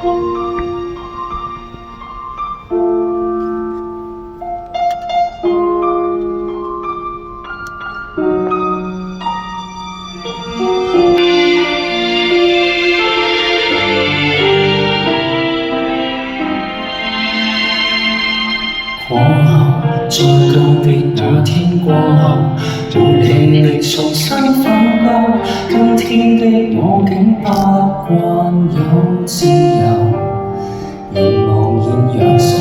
過後，在告別那天過後，沒氣力重新奮鬥。今天的我竟不慣有自由，仍茫然揚身，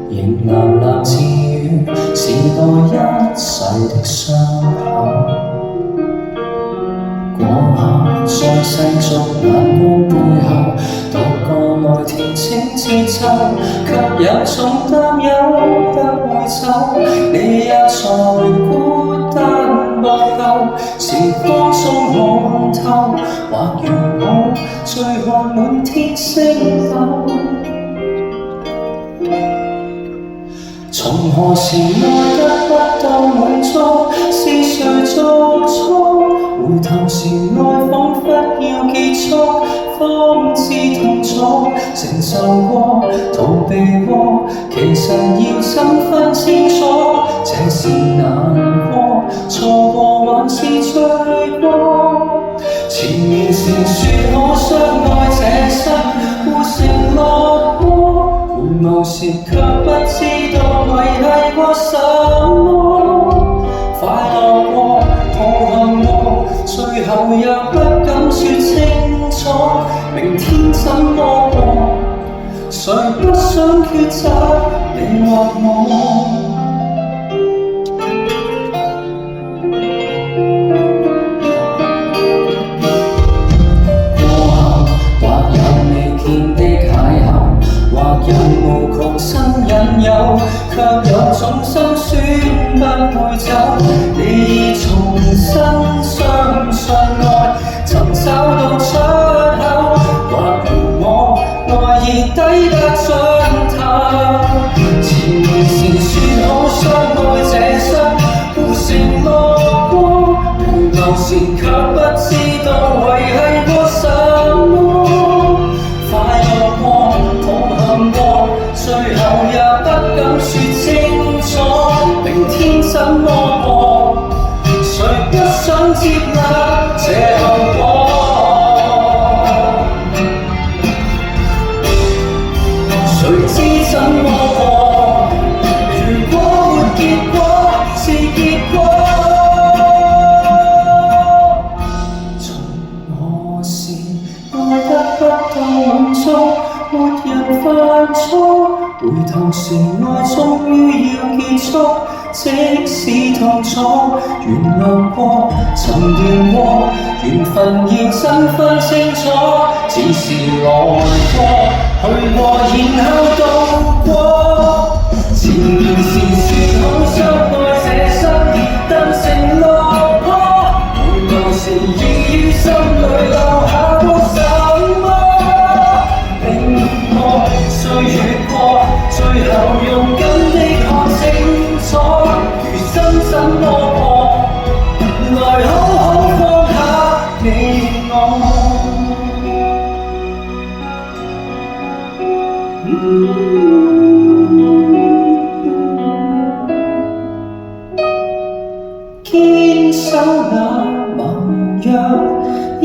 仍喃喃自語，時代一世的傷口。過後，在世俗眼光背後，獨個來調整節奏，卻有種擔憂不會走。你也在孤單幕後，時光中看透，或如我醉看滿天星斗。從何時愛得不到滿足，是誰做錯？回頭時愛彷彿要結束，方知痛楚。承受過，逃避過，其實要怎分清楚？這是難過，錯過還是罪過？前面時說可相愛這生，互承諾過，回眸時卻不知道維繫過什麼。快樂過，痛恨過，最後也不敢說清楚，明天怎麼過？誰不想抉擇你或我？過後，或有未見的邂逅，或有無窮新引誘，卻有種心酸不會走。你重新相信愛，曾找到出口，或如我愛已抵得盡頭。前面時說好相愛這生，互承諾過，回頭時卻不知道維繫過什麼。快樂過，痛恨過，最後也不敢說清楚，明天怎麼過？誰不想接納這後果？誰知怎麼過？如果沒結果，是結果。從何時愛得不到滿足，沒人犯錯，回頭時愛終於要結束。即使痛楚，原諒過，曾斷過，緣分要怎分清楚？只是來過，去過，然後渡過。前面時說好相愛這生，但承諾過，回頭時已於心裏留下過什麼？拼過，歲月過，最後用緊的看清楚。怎麼過？來好好放下你我。堅守那盟約，一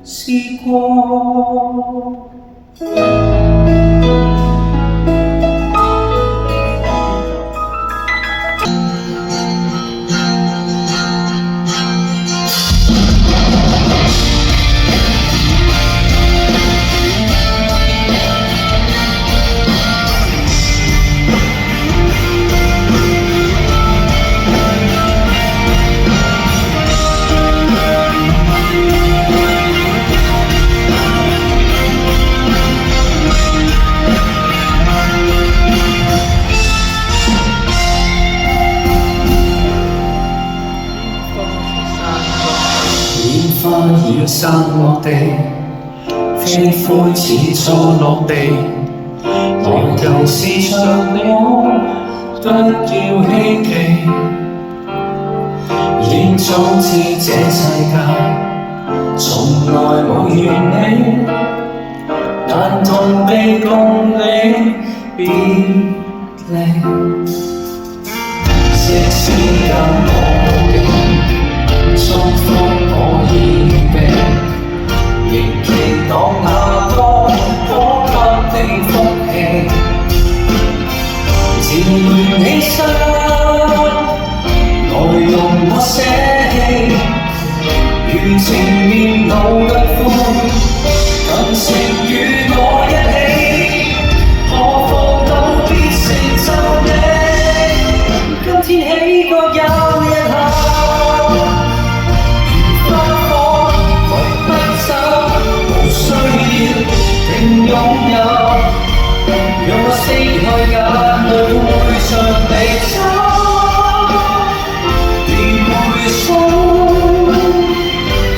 起試過。花已散落地，飛灰似初落地。來舊是像我，不要希冀。已早知這世界從來無完美，難同被共你別離。即使跟我嘅祝福我已備，仍期待那歌可給你福氣。漸亂起身，內容我捨棄，如情面老嘅灰，更情與我一起，何妨都必成就你。今天起各有一刻，如花火攜不走，無需要定擁有，讓我拭去眼淚陪着你走。別回首，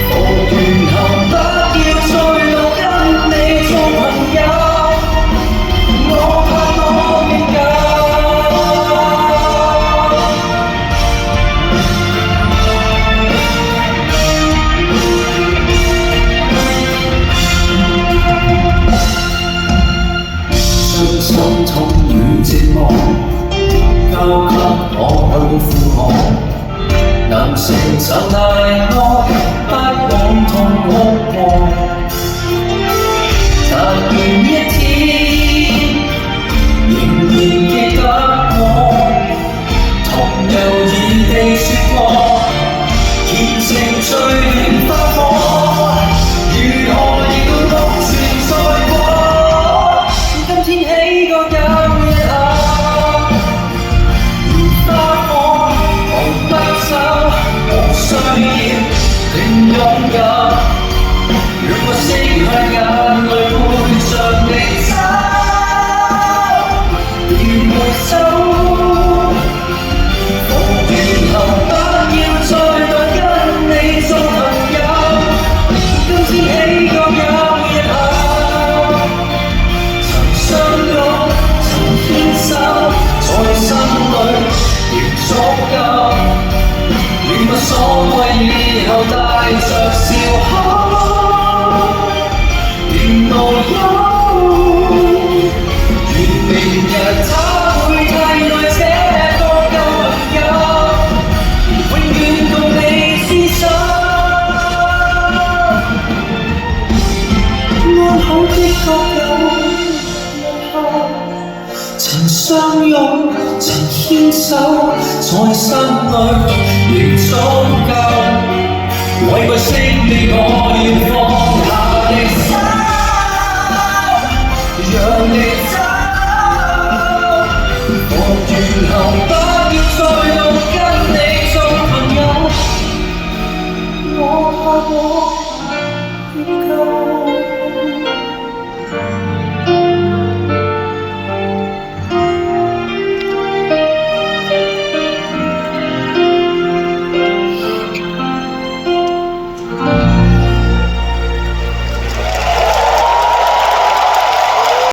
復原後不要再度跟你做朋友，我怕我未夠。將心痛與寂寞交給我去負荷，能承受大愛，不枉痛哭過。但願一天仍然記得我，同遊異地說過，虔誠最暖花火，如何要目前再過？今天起各有一刻，如花火逃不走，無需要定擁有，讓我拭去眼淚陪着你走。別回首，復原後不要再度跟你做朋友。今天起各有一刻，曾相擁曾牽手，在心裏亦足夠。願把所謂以後帶着笑口，願無憂。願明日他會替代這個舊朋友，永遠共你廝守。安好的各有一刻，曾相擁曾牽手，在心裏亦足夠。為愛惜你我。